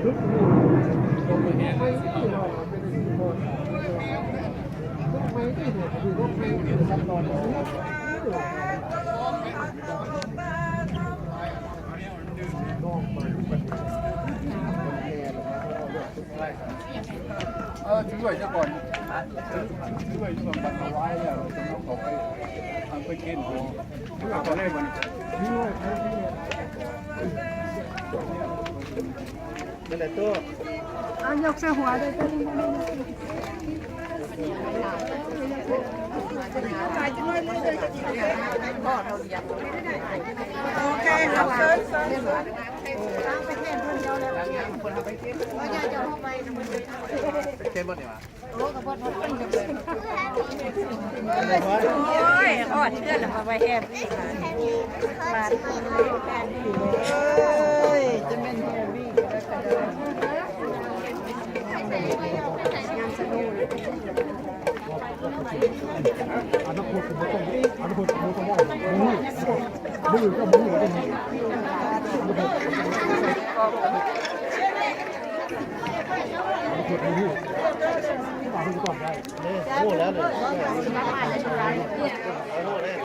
ช่วยซะก่อนช่วยส่วนบัตรไว้แล้วจะต้องขอไปกินช่วยตอนแรกมันนั่นแหละตัวยกเสื้อหัวได้ตัวนี้โอเคครับเซิร์ฟไปเที่ยวคนเดียวแล้วคนทำไปเที่ยวว่าจะเข้าไปเที่ยวบ่เนี่ยวะโอ้กับพ่อพ่อเป็นกันเลยโอ้ยทอดเชื่อแล้วมาไปแฮปปี้บาทแฟนเอ้ยจะเป็นแฮปปี้ก็ได้งานสนุกอันนั้นพูดถึงอันนั้นพูดถึงก็ได้มือก็มือก็มีพูดแล้วเลย